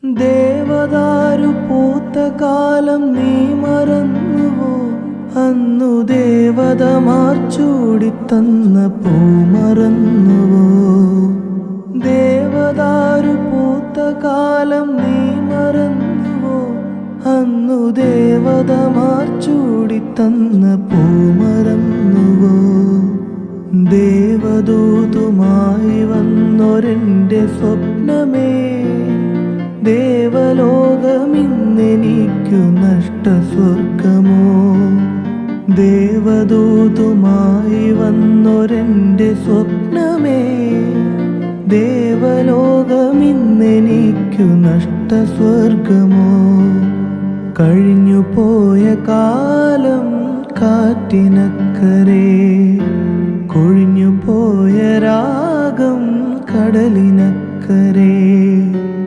ദേവദാരു പൂത്ത കാലം നീ മറന്നുവോ? അന്നു ദേവതമാർ ചൂടിത്തന്ന പൂ മറന്നുവോ? ദേവദാരു പൂത്ത കാലം നീ മറന്നുവോ? അന്നു ദേവതമാർ ചൂടിത്തന്ന പൂ മറന്നുവോ? ദേവദൂതുമായി വന്നൊരെൻ്റെ സ്വപ്നമേ, ദേവലോകമിന്നെനിക്കു നഷ്ടസ്വർഗമോ? ദേവദൂതുമായി വന്നൊരെൻ്റെ സ്വപ്നമേ, ദേവലോകമിന്നെനിക്കു നഷ്ടസ്വർഗമോ? കഴിഞ്ഞുപോയ കാലം കാറ്റിനക്കരെ, കൊഴിഞ്ഞുപോയ രാഗം കടലിനക്കരെ.